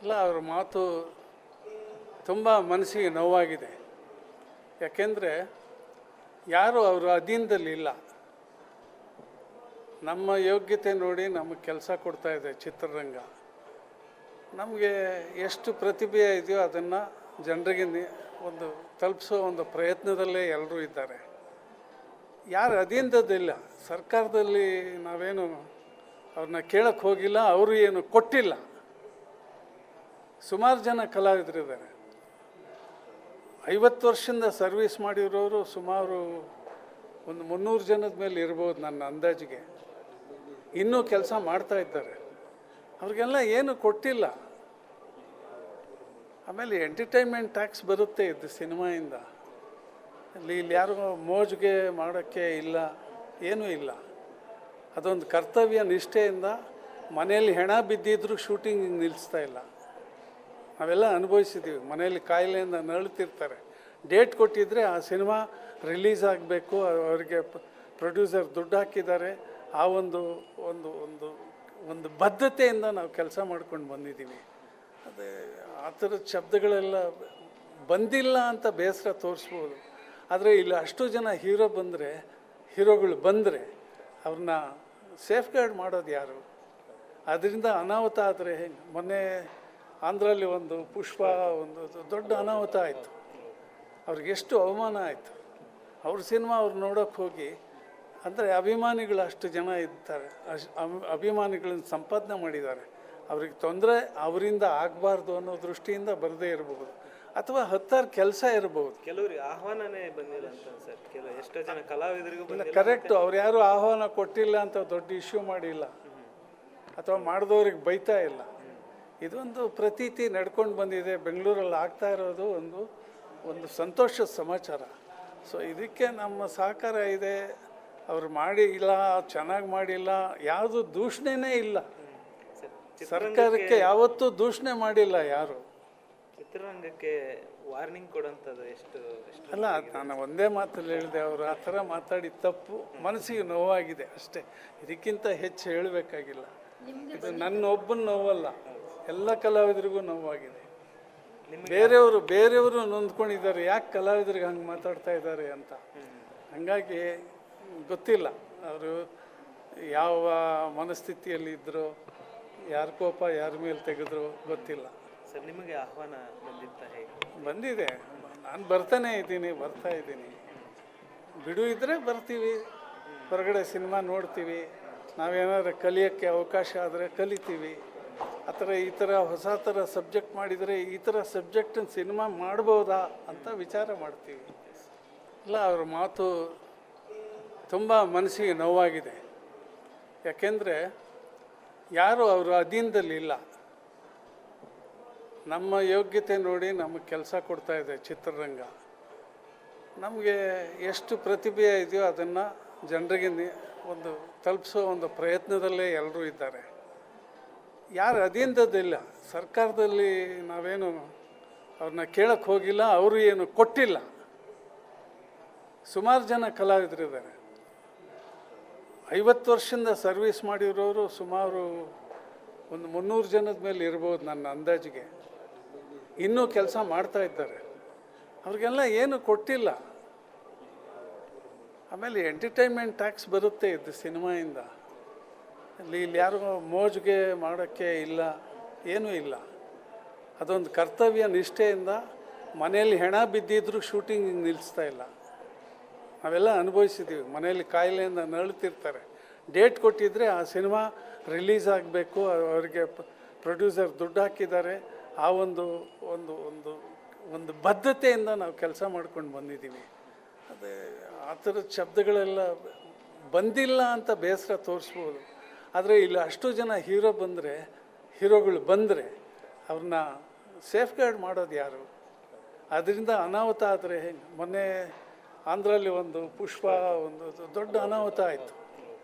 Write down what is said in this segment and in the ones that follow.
ಇಲ್ಲ, ಅವರ ಮಾತು ತುಂಬ ಮನಸ್ಸಿಗೆ ನೋವಾಗಿದೆ. ಯಾಕೆಂದರೆ ಯಾರು ಅವರ ಅಧೀನದಲ್ಲಿಲ್ಲ. ನಮ್ಮ ಯೋಗ್ಯತೆ ನೋಡಿ ನಮಗೆ ಕೆಲಸ ಕೊಡ್ತಾಯಿದೆ ಚಿತ್ರರಂಗ. ನಮಗೆ ಎಷ್ಟು ಪ್ರತಿಭೆ ಇದೆಯೋ ಅದನ್ನು ಜನರಿಗೆ ಒಂದು ತಲುಪಿಸೋ ಒಂದು ಪ್ರಯತ್ನದಲ್ಲೇ ಎಲ್ಲರೂ ಇದ್ದಾರೆ. ಯಾರು ಅಧೀನದಲ್ಲಿಲ್ಲ, ಸರ್ಕಾರದಲ್ಲಿ ನಾವೇನು ಅವ್ರನ್ನ ಕೇಳಕ್ಕೆ ಹೋಗಿಲ್ಲ, ಅವರು ಏನು ಕೊಟ್ಟಿಲ್ಲ. ಸುಮಾರು ಜನ ಕಲಾವಿದರಿದ್ದಾರೆ. 50 ವರ್ಷದಿಂದ ಸರ್ವಿಸ್ ಮಾಡಿರೋರು ಸುಮಾರು ಒಂದು 300 ಜನದ ಮೇಲೆ ಇರ್ಬೋದು ನನ್ನ ಅಂದಾಜಿಗೆ. ಇನ್ನೂ ಕೆಲಸ ಮಾಡ್ತಾ ಇದ್ದಾರೆ. ಅವ್ರಿಗೆಲ್ಲ ಏನು ಕೊಟ್ಟಿಲ್ಲ. ಆಮೇಲೆ ಎಂಟರ್ಟೈನ್ಮೆಂಟ್ ಟ್ಯಾಕ್ಸ್ ಬರುತ್ತೆ ಇದು ಸಿನಿಮಾಯಿಂದ. ಇಲ್ಲಿ ಯಾರು ಮೋಜಿಗೆ ಮಾಡೋಕ್ಕೆ ಇಲ್ಲ, ಏನೂ ಇಲ್ಲ. ಅದೊಂದು ಕರ್ತವ್ಯ ನಿಷ್ಠೆಯಿಂದ ಮನೆಯಲ್ಲಿ ಹೆಣ ಬಿದ್ದಿದ್ರೂ ಶೂಟಿಂಗ್ ನಿಲ್ಲಿಸ್ತಾ ಇಲ್ಲ. ನಾವೆಲ್ಲ ಅನುಭವಿಸಿದ್ದೀವಿ. ಮನೆಯಲ್ಲಿ ಕಾಯಿಲೆಯಿಂದ ನರಳುತ್ತಿರ್ತಾರೆ. ಡೇಟ್ ಕೊಟ್ಟಿದ್ದರೆ ಆ ಸಿನಿಮಾ ರಿಲೀಸ್ ಆಗಬೇಕು, ಅವರಿಗೆ ಪ್ರೊಡ್ಯೂಸರ್ ದುಡ್ಡು ಹಾಕಿದ್ದಾರೆ. ಆ ಒಂದು ಒಂದು ಒಂದು ಒಂದು ಬದ್ಧತೆಯಿಂದ ನಾವು ಕೆಲಸ ಮಾಡ್ಕೊಂಡು ಬಂದಿದ್ದೀವಿ. ಅದೇ ಆ ಥರದ ಶಬ್ದಗಳೆಲ್ಲ ಬಂದಿಲ್ಲ ಅಂತ ಬೇಸರ ತೋರಿಸ್ಬೋದು. ಆದರೆ ಇಲ್ಲಿ ಅಷ್ಟು ಜನ ಹೀರೋಗಳು ಬಂದರೆ ಅವ್ರನ್ನ ಸೇಫ್ ಗಾರ್ಡ್ ಮಾಡೋದು ಯಾರು? ಅದರಿಂದ ಅನಾಹುತ ಆದರೆ ಹೆಂಗೆ? ಮೊನ್ನೆ ಆಂಧ್ರಲ್ಲಿ ಒಂದು ಪುಷ್ಪ ಒಂದು ದೊಡ್ಡ ಅನಾಹುತ ಆಯಿತು. ಅವ್ರಿಗೆಷ್ಟು ಅವಮಾನ ಆಯಿತು. ಅವ್ರ ಸಿನಿಮಾ ಅವ್ರು ನೋಡೋಕ್ಕೆ ಹೋಗಿ, ಅಂದರೆ ಅಭಿಮಾನಿಗಳು ಅಷ್ಟು ಜನ ಇರ್ತಾರೆ, ಅಭಿಮಾನಿಗಳನ್ನ ಸಂಪಾದನೆ ಮಾಡಿದ್ದಾರೆ. ಅವ್ರಿಗೆ ತೊಂದರೆ ಅವರಿಂದ ಆಗಬಾರ್ದು ಅನ್ನೋ ದೃಷ್ಟಿಯಿಂದ ಬರದೇ ಇರಬಹುದು, ಅಥವಾ 10 ಕೆಲಸ ಇರಬಹುದು. ಕೆಲವ್ರಿಗೆ ಆಹ್ವಾನನೇ ಬಂದಿಲ್ಲ ಅಂತ ಸರ್. ಎಷ್ಟೋ ಜನ ಕಲಾವಿದರಿಗೂ ಕರೆಕ್ಟು. ಅವ್ರು ಯಾರು ಆಹ್ವಾನ ಕೊಟ್ಟಿಲ್ಲ ಅಂತ ದೊಡ್ಡ ಇಶ್ಯೂ ಮಾಡಿಲ್ಲ, ಅಥವಾ ಮಾಡಿದವ್ರಿಗೆ ಬೈತಾ ಇಲ್ಲ. ಇದೊಂದು ಪ್ರತೀತಿ ನಡ್ಕೊಂಡು ಬಂದಿದೆ. ಬೆಂಗಳೂರಲ್ಲಿ ಆಗ್ತಾ ಇರೋದು ಒಂದು ಸಂತೋಷದ ಸಮಾಚಾರ. ಸೊ ಇದಕ್ಕೆ ನಮ್ಮ ಸಹಕಾರ ಇದೆ. ಅವ್ರು ಮಾಡಿಲ್ಲ, ಚೆನ್ನಾಗಿ ಮಾಡಿಲ್ಲ, ಯಾವುದು ದೂಷಣೆನೇ ಇಲ್ಲ. ಸರ್ಕಾರಕ್ಕೆ ಯಾವತ್ತೂ ದೂಷಣೆ ಮಾಡಿಲ್ಲ ಯಾರು. ಚಿತ್ರರಂಗಕ್ಕೆ ವಾರ್ನಿಂಗ್ ಕೊಡೋಂಥದ್ದು ಎಷ್ಟು ಅಲ್ಲ, ನಾನು ಒಂದೇ ಮಾತಲ್ಲಿ ಹೇಳಿದೆ. ಅವರು ಆ ಥರ ಮಾತಾಡಿ ತಪ್ಪು, ಮನಸ್ಸಿಗೆ ನೋವಾಗಿದೆ ಅಷ್ಟೇ. ಇದಕ್ಕಿಂತ ಹೆಚ್ಚು ಹೇಳಬೇಕಾಗಿಲ್ಲ. ಇದು ನನ್ನ ಒಬ್ಬನ ನೋವಲ್ಲ, ಎಲ್ಲ ಕಲಾವಿದರಿಗೂ ನೋವಾಗಿದೆ. ಬೇರೆಯವರು ನೊಂದ್ಕೊಂಡಿದ್ದಾರೆ, ಯಾಕೆ ಕಲಾವಿದರಿಗೆ ಹಂಗೆ ಮಾತಾಡ್ತಾ ಇದ್ದಾರೆ ಅಂತ. ಹಾಗಾಗಿ ಗೊತ್ತಿಲ್ಲ ಅವರು ಯಾವ ಮನಸ್ಥಿತಿಯಲ್ಲಿ ಇದ್ದರು, ಯಾರ ಕೋಪ ಯಾರ ಮೇಲೆ ತೆಗೆದ್ರು ಗೊತ್ತಿಲ್ಲ. ಸರ್, ನಿಮಗೆ ಆಹ್ವಾನ ಬಂದಿದೆ. ನಾನು ಬರ್ತಾ ಇದ್ದೀನಿ. ಬಿಡು ಇದ್ದರೆ ಬರ್ತೀವಿ, ಹೊರಗಡೆ ಸಿನಿಮಾ ನೋಡ್ತೀವಿ. ನಾವೇನಾದ್ರು ಕಲಿಯೋಕ್ಕೆ ಅವಕಾಶ ಆದರೆ ಕಲಿತೀವಿ. ಈ ಥರ ಹೊಸ ಥರ ಸಬ್ಜೆಕ್ಟ್ ಮಾಡಿದರೆ ಈ ಥರ ಸಬ್ಜೆಕ್ಟನ್ನು ಸಿನಿಮಾ ಮಾಡ್ಬೋದಾ ಅಂತ ವಿಚಾರ ಮಾಡ್ತೀವಿ. ಇಲ್ಲ, ಅವ್ರ ಮಾತು ತುಂಬ ಮನಸ್ಸಿಗೆ ನೋವಾಗಿದೆ. ಯಾಕೆಂದರೆ ಯಾರು ಅವರ ಅಧೀನದಲ್ಲಿಲ್ಲ. ನಮ್ಮ ಯೋಗ್ಯತೆ ನೋಡಿ ನಮಗೆ ಕೆಲಸ ಕೊಡ್ತಾಯಿದೆ ಚಿತ್ರರಂಗ. ನಮಗೆ ಎಷ್ಟು ಪ್ರತಿಭೆ ಇದೆಯೋ ಅದನ್ನು ಜನರಿಗೆ ಒಂದು ತಲುಪಿಸೋ ಒಂದು ಪ್ರಯತ್ನದಲ್ಲೇ ಎಲ್ಲರೂ ಇದ್ದಾರೆ. ಯಾರು ಅಧೀನದಲ್ಲಿಲ್ಲ, ಸರ್ಕಾರದಲ್ಲಿ ನಾವೇನು ಅವ್ರನ್ನ ಕೇಳಕ್ಕೆ ಹೋಗಿಲ್ಲ, ಅವರು ಏನು ಕೊಟ್ಟಿಲ್ಲ. ಸುಮಾರು ಜನ ಕಲಾವಿದರಿದ್ದಾರೆ. 50 ವರ್ಷದಿಂದ ಸರ್ವಿಸ್ ಮಾಡಿರೋರು ಸುಮಾರು ಒಂದು 300 ಜನದ ಮೇಲೆ ಇರ್ಬೋದು ನನ್ನ ಅಂದಾಜಿಗೆ. ಇನ್ನೂ ಕೆಲಸ ಮಾಡ್ತಾ ಇದ್ದಾರೆ. ಅವ್ರಿಗೆಲ್ಲ ಏನು ಕೊಟ್ಟಿಲ್ಲ. ಆಮೇಲೆ ಎಂಟರ್ಟೈನ್ಮೆಂಟ್ ಟ್ಯಾಕ್ಸ್ ಬರುತ್ತೆ ಇದು ಸಿನಿಮಾಯಿಂದ. ಇಲ್ಲಿ ಯಾರು ಮೋಜಿಗೆ ಮಾಡೋಕ್ಕೆ ಇಲ್ಲ, ಏನೂ ಇಲ್ಲ. ಅದೊಂದು ಕರ್ತವ್ಯ ನಿಷ್ಠೆಯಿಂದ ಮನೆಯಲ್ಲಿ ಹೆಣ ಬಿದ್ದಿದ್ರೂ ಶೂಟಿಂಗ್ ನಿಲ್ಲಿಸ್ತಾ ಇಲ್ಲ. ನಾವೆಲ್ಲ ಅನುಭವಿಸಿದ್ದೀವಿ. ಮನೆಯಲ್ಲಿ ಕಾಯಿಲೆಯಿಂದ ನರಳುತ್ತಿರ್ತಾರೆ. ಡೇಟ್ ಕೊಟ್ಟಿದ್ದರೆ ಆ ಸಿನಿಮಾ ರಿಲೀಸ್ ಆಗಬೇಕು, ಅವರಿಗೆ ಪ್ರೊಡ್ಯೂಸರ್ ದುಡ್ಡು ಹಾಕಿದ್ದಾರೆ. ಆ ಒಂದು ಒಂದು ಒಂದು ಒಂದು ಬದ್ಧತೆಯಿಂದ ನಾವು ಕೆಲಸ ಮಾಡ್ಕೊಂಡು ಬಂದಿದ್ದೀವಿ. ಅದೇ ಆ ಥರದ ಶಬ್ದಗಳೆಲ್ಲ ಬಂದಿಲ್ಲ ಅಂತ ಬೇಸರ ತೋರಿಸ್ಬೋದು. ಆದರೆ ಇಲ್ಲಿ ಅಷ್ಟು ಜನ ಹೀರೋಗಳು ಬಂದರೆ ಅವ್ರನ್ನ ಸೇಫ್ ಗಾರ್ಡ್ ಮಾಡೋದು ಯಾರು? ಅದರಿಂದ ಅನಾಹುತ ಆದರೆ ಹೆಂಗೆ? ಮೊನ್ನೆ ಆಂಧ್ರಲ್ಲಿ ಒಂದು ಪುಷ್ಪ ಒಂದು ದೊಡ್ಡ ಅನಾಹುತ ಆಯಿತು.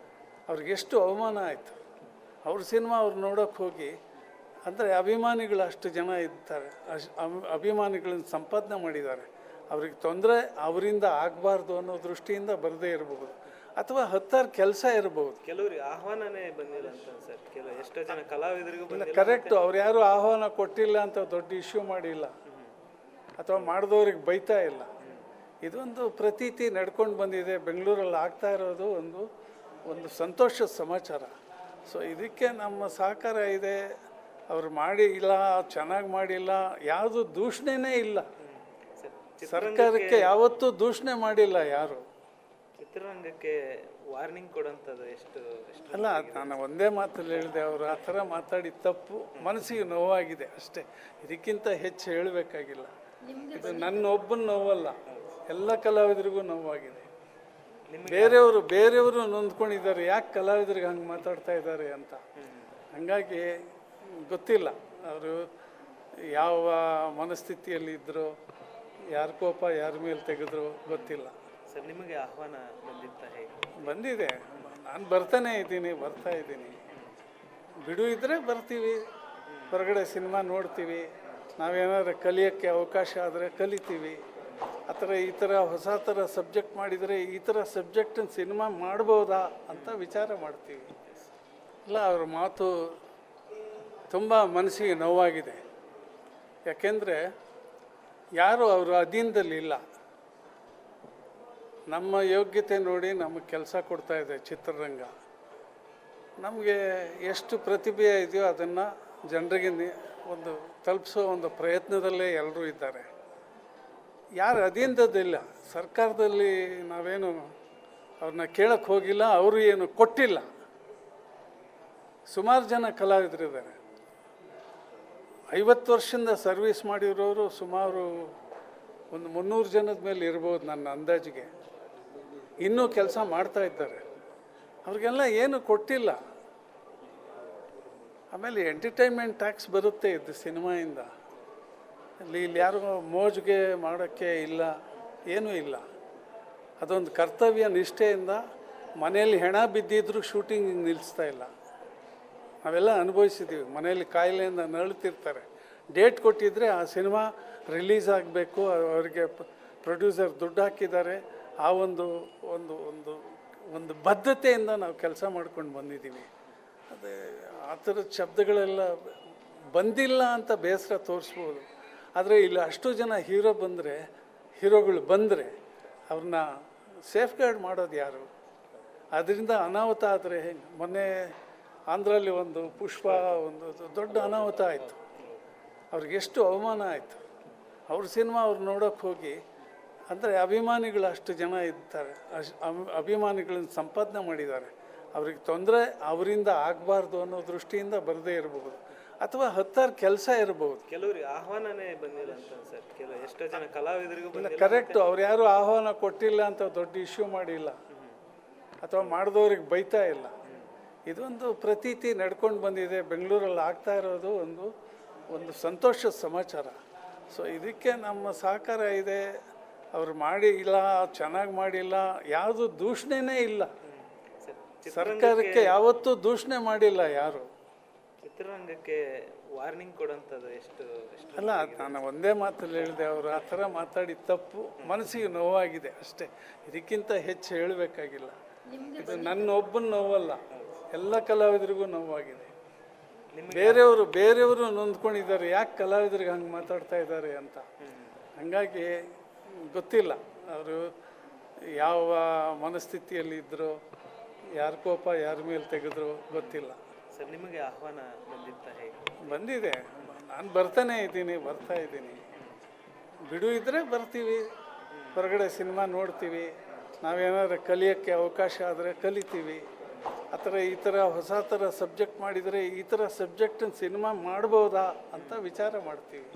ಅವ್ರಿಗೆಷ್ಟು ಅವಮಾನ ಆಯಿತು. ಅವ್ರ ಸಿನಿಮಾ ಅವ್ರು ನೋಡೋಕ್ಕೆ ಹೋಗಿ, ಅಂದರೆ ಅಭಿಮಾನಿಗಳು ಅಷ್ಟು ಜನ ಇರ್ತಾರೆ, ಅಭಿಮಾನಿಗಳನ್ನ ಸಂಪಾದನೆ ಮಾಡಿದ್ದಾರೆ. ಅವ್ರಿಗೆ ತೊಂದರೆ ಅವರಿಂದ ಆಗಬಾರ್ದು ಅನ್ನೋ ದೃಷ್ಟಿಯಿಂದ ಬರದೇ ಇರಬಹುದು, ಅಥವಾ ಹತ್ತಾರು ಕೆಲಸ ಇರ್ಬೋದು. ಕೆಲವ್ರಿಗೆ ಆಹ್ವಾನನೇ ಬಂದಿಲ್ಲ ಅಂತ ಸರ್. ಎಷ್ಟೋ ಜನ ಕಲಾವಿದರಿಗೂ ಇಲ್ಲ, ಬಂದಿಲ್ಲ. ಕರೆಕ್ಟು. ಅವ್ರು ಯಾರು ಆಹ್ವಾನ ಕೊಟ್ಟಿಲ್ಲ ಅಂತ ದೊಡ್ಡ ಇಶ್ಯೂ ಮಾಡಿಲ್ಲ, ಅಥವಾ ಮಾಡಿದವ್ರಿಗೆ ಬೈತಾ ಇಲ್ಲ. ಇದೊಂದು ಪ್ರತೀತಿ ನಡ್ಕೊಂಡು ಬಂದಿದೆ. ಬೆಂಗಳೂರಲ್ಲಿ ಆಗ್ತಾ ಇರೋದು ಒಂದು ಸಂತೋಷದ ಸಮಾಚಾರ. ಸೊ ಇದಕ್ಕೆ ನಮ್ಮ ಸಹಕಾರ ಇದೆ. ಅವ್ರು ಮಾಡಿಲ್ಲ, ಚೆನ್ನಾಗಿ ಮಾಡಿಲ್ಲ, ಯಾವುದು ದೂಷಣೆನೇ ಇಲ್ಲ. ಸರ್ಕಾರಕ್ಕೆ ಯಾವತ್ತೂ ದೂಷಣೆ ಮಾಡಿಲ್ಲ ಯಾರು. ಚಿತ್ರರಂಗಕ್ಕೆ ವಾರ್ನಿಂಗ್ ಕೊಡೋಂಥದ್ದು ಎಷ್ಟು ಅಲ್ಲ, ನಾನು ಒಂದೇ ಮಾತಲ್ಲಿ ಹೇಳಿದೆ, ಅವರು ಆ ಥರ ಮಾತಾಡಿ ತಪ್ಪು, ಮನಸ್ಸಿಗೆ ನೋವಾಗಿದೆ ಅಷ್ಟೇ. ಇದಕ್ಕಿಂತ ಹೆಚ್ಚು ಹೇಳಬೇಕಾಗಿಲ್ಲ. ಇದು ನನ್ನ ಒಬ್ಬನ ನೋವಲ್ಲ, ಎಲ್ಲ ಕಲಾವಿದರಿಗೂ ನೋವಾಗಿದೆ. ಬೇರೆಯವರು ನೊಂದ್ಕೊಂಡಿದ್ದಾರೆ, ಯಾಕೆ ಕಲಾವಿದರಿಗೆ ಹಂಗೆ ಮಾತಾಡ್ತಾ ಇದ್ದಾರೆ ಅಂತ. ಹಾಗಾಗಿ ಗೊತ್ತಿಲ್ಲ ಅವರು ಯಾವ ಮನಸ್ಥಿತಿಯಲ್ಲಿ ಇದ್ದರು, ಯಾರ ಕೋಪ ಯಾರ ಮೇಲೆ ತೆಗೆದ್ರು ಗೊತ್ತಿಲ್ಲ. ಸರ್, ನಿಮಗೆ ಆಹ್ವಾನ ಬಂದಿತ್ತ? ಹೇಗೆ ಬಂದಿದೆ. ನಾನು ಬರ್ತಾ ಇದ್ದೀನಿ. ಬಿಡು ಇದ್ದರೆ ಬರ್ತೀವಿ, ಹೊರಗಡೆ ಸಿನಿಮಾ ನೋಡ್ತೀವಿ. ನಾವೇನಾದ್ರು ಕಲಿಯೋಕ್ಕೆ ಅವಕಾಶ ಆದರೆ ಕಲಿತೀವಿ. ಈ ಥರ ಹೊಸ ಥರ ಸಬ್ಜೆಕ್ಟ್ ಮಾಡಿದರೆ ಈ ಥರ ಸಬ್ಜೆಕ್ಟನ್ನು ಸಿನಿಮಾ ಮಾಡ್ಬೋದಾ ಅಂತ ವಿಚಾರ ಮಾಡ್ತೀವಿ. ಇಲ್ಲ, ಅವ್ರ ಮಾತು ತುಂಬ ಮನಸ್ಸಿಗೆ ನೋವಾಗಿದೆ. ಯಾಕೆಂದರೆ ಯಾರು ಅವರು ಅಧೀನದಲ್ಲಿಲ್ಲ. ನಮ್ಮ ಯೋಗ್ಯತೆ ನೋಡಿ ನಮಗೆ ಕೆಲಸ ಕೊಡ್ತಾಯಿದೆ ಚಿತ್ರರಂಗ. ನಮಗೆ ಎಷ್ಟು ಪ್ರತಿಭೆ ಇದೆಯೋ ಅದನ್ನು ಜನರಿಗೆ ತಲುಪಿಸೋ ಒಂದು ಪ್ರಯತ್ನದಲ್ಲೇ ಎಲ್ಲರೂ ಇದ್ದಾರೆ. ಯಾರು ಅಧೀನದಲ್ಲಿಲ್ಲ, ಸರ್ಕಾರದಲ್ಲಿ ನಾವೇನು ಅವ್ರನ್ನ ಕೇಳಕ್ಕೆ ಹೋಗಿಲ್ಲ, ಅವರು ಏನು ಕೊಟ್ಟಿಲ್ಲ. ಸುಮಾರು ಜನ ಕಲಾವಿದರಿದ್ದಾರೆ. 50 ವರ್ಷದಿಂದ ಸರ್ವಿಸ್ ಮಾಡಿರೋರು ಸುಮಾರು ಒಂದು 300 ಜನದ ಮೇಲೆ ಇರ್ಬೋದು ನನ್ನ ಅಂದಾಜಿಗೆ. ಇನ್ನೂ ಕೆಲಸ ಮಾಡ್ತಾ ಇದ್ದಾರೆ. ಅವ್ರಿಗೆಲ್ಲ ಏನು ಕೊಟ್ಟಿಲ್ಲ. ಆಮೇಲೆ ಎಂಟರ್ಟೈನ್ಮೆಂಟ್ ಟ್ಯಾಕ್ಸ್ ಬರುತ್ತೆ ಇದು ಸಿನಿಮಾಯಿಂದ. ಇಲ್ಲಿ ಯಾರು ಮೋಜಿಗೆ ಮಾಡೋಕ್ಕೆ ಇಲ್ಲ, ಏನೂ ಇಲ್ಲ. ಅದೊಂದು ಕರ್ತವ್ಯ ನಿಷ್ಠೆಯಿಂದ ಮನೆಯಲ್ಲಿ ಹೆಣ ಬಿದ್ದಿದ್ರೂ ಶೂಟಿಂಗ್ ನಿಲ್ಲಿಸ್ತಾ ಇಲ್ಲ. ನಾವೆಲ್ಲ ಅನುಭವಿಸಿದ್ದೀವಿ. ಮನೆಯಲ್ಲಿ ಕಾಯಿಲೆಯಿಂದ ನರಳುತ್ತಿರ್ತಾರೆ. ಡೇಟ್ ಕೊಟ್ಟಿದ್ದರೆ ಆ ಸಿನಿಮಾ ರಿಲೀಸ್ ಆಗಬೇಕು, ಅವರಿಗೆ ಪ್ರೊಡ್ಯೂಸರ್ ದುಡ್ಡು ಹಾಕಿದ್ದಾರೆ. ಆ ಒಂದು ಒಂದು ಒಂದು ಒಂದು ಬದ್ಧತೆಯಿಂದ ನಾವು ಕೆಲಸ ಮಾಡ್ಕೊಂಡು ಬಂದಿದ್ದೀವಿ. ಅದೇ ಆ ಥರದ ಶಬ್ದಗಳೆಲ್ಲ ಬಂದಿಲ್ಲ ಅಂತ ಬೇಸರ ತೋರಿಸ್ಬೋದು. ಆದರೆ ಇಲ್ಲಿ ಅಷ್ಟು ಜನ ಹೀರೋಗಳು ಬಂದರೆ ಅವ್ರನ್ನ ಸೇಫ್ ಗಾರ್ಡ್ ಮಾಡೋದು ಯಾರು? ಅದರಿಂದ ಅನಾಹುತ ಆದರೆ ಹೆಂಗೆ? ಮೊನ್ನೆ ಆಂಧ್ರಲ್ಲಿ ಒಂದು ಪುಷ್ಪ ಒಂದು ದೊಡ್ಡ ಅನಾಹುತ ಆಯಿತು. ಅವ್ರಿಗೆ ಎಷ್ಟು ಅವಮಾನ ಆಯಿತು. ಅವ್ರ ಸಿನಿಮಾ ಅವ್ರು ನೋಡೋಕ್ಕೆ ಹೋಗಿ, ಅಂದರೆ ಅಭಿಮಾನಿಗಳು ಅಷ್ಟು ಜನ ಇರ್ತಾರೆ, ಅಭಿಮಾನಿಗಳನ್ನ ಸಂಪಾದನೆ ಮಾಡಿದ್ದಾರೆ. ಅವ್ರಿಗೆ ತೊಂದರೆ ಅವರಿಂದ ಆಗಬಾರ್ದು ಅನ್ನೋ ದೃಷ್ಟಿಯಿಂದ ಬರದೇ ಇರಬಹುದು, ಅಥವಾ ಹತ್ತಾರು ಕೆಲಸ ಇರಬಹುದು. ಕೆಲವ್ರಿಗೆ ಆಹ್ವಾನನೇ ಬಂದಿಲ್ಲ ಅಂತ ಸರ್. ಎಷ್ಟೋ ಜನ ಕಲಾವಿದರಿಗೂ ಇಲ್ಲ, ಕರೆಕ್ಟು. ಅವ್ರು ಯಾರು ಆಹ್ವಾನ ಕೊಟ್ಟಿಲ್ಲ ಅಂತ ದೊಡ್ಡ ಇಶ್ಯೂ ಮಾಡಿಲ್ಲ, ಅಥವಾ ಮಾಡಿದವ್ರಿಗೆ ಬೈತಾ ಇಲ್ಲ. ಇದೊಂದು ಪ್ರತೀತಿ ನಡ್ಕೊಂಡು ಬಂದಿದೆ. ಬೆಂಗಳೂರಲ್ಲಿ ಆಗ್ತಾ ಇರೋದು ಒಂದು ಸಂತೋಷದ ಸಮಾಚಾರ. ಸೊ ಇದಕ್ಕೆ ನಮ್ಮ ಸಹಕಾರ ಇದೆ. ಅವ್ರು ಮಾಡಿಲ್ಲ, ಚೆನ್ನಾಗಿ ಮಾಡಿಲ್ಲ, ಯಾವುದು ದೂಷಣೆನೇ ಇಲ್ಲ. ಸರ್ಕಾರಕ್ಕೆ ಯಾವತ್ತೂ ದೂಷಣೆ ಮಾಡಿಲ್ಲ ಯಾರು. ಚಿತ್ರರಂಗಕ್ಕೆ ವಾರ್ನಿಂಗ್ ಕೊಡೋಂಥದ್ದು ಎಷ್ಟು ಅಲ್ಲ, ನಾನು ಒಂದೇ ಮಾತಲ್ಲಿ ಹೇಳಿದೆ, ಅವರು ಆ ಥರ ಮಾತಾಡಿ ತಪ್ಪು, ಮನಸ್ಸಿಗೆ ನೋವಾಗಿದೆ ಅಷ್ಟೇ. ಇದಕ್ಕಿಂತ ಹೆಚ್ಚು ಹೇಳಬೇಕಾಗಿಲ್ಲ. ಇದು ನನ್ನ ಒಬ್ಬನ ನೋವಲ್ಲ, ಎಲ್ಲ ಕಲಾವಿದರಿಗೂ ನೋವಾಗಿದೆ. ಬೇರೆಯವರು ನೊಂದ್ಕೊಂಡಿದ್ದಾರೆ, ಯಾಕೆ ಕಲಾವಿದರಿಗೆ ಹಂಗೆ ಮಾತಾಡ್ತಾ ಇದ್ದಾರೆ ಅಂತ. ಹಾಗಾಗಿ ಗೊತ್ತಿಲ್ಲ ಅವರು ಯಾವ ಮನಸ್ಥಿತಿಯಲ್ಲಿ ಇದ್ದರು, ಯಾರ ಕೋಪ ಯಾರ ಮೇಲೆ ತೆಗೆದ್ರು ಗೊತ್ತಿಲ್ಲ. ಸರ್, ನಿಮಗೆ ಆಹ್ವಾನ ಬಂದಿತ್ತ? ಹೇಗೆ ಬಂದಿದೆ. ನಾನು ಬರ್ತಾ ಇದ್ದೀನಿ. ಬಿಡು ಇದ್ದರೆ ಬರ್ತೀವಿ, ಹೊರಗಡೆ ಸಿನಿಮಾ ನೋಡ್ತೀವಿ. ನಾವೇನಾದ್ರು ಕಲಿಯೋಕ್ಕೆ ಅವಕಾಶ ಆದರೆ ಕಲಿತೀವಿ. ಈ ಥರ ಹೊಸ ಥರ ಸಬ್ಜೆಕ್ಟ್ ಮಾಡಿದರೆ ಈ ಥರ ಸಬ್ಜೆಕ್ಟನ್ನು ಸಿನಿಮಾ ಮಾಡ್ಬೋದಾ ಅಂತ ವಿಚಾರ ಮಾಡ್ತೀವಿ.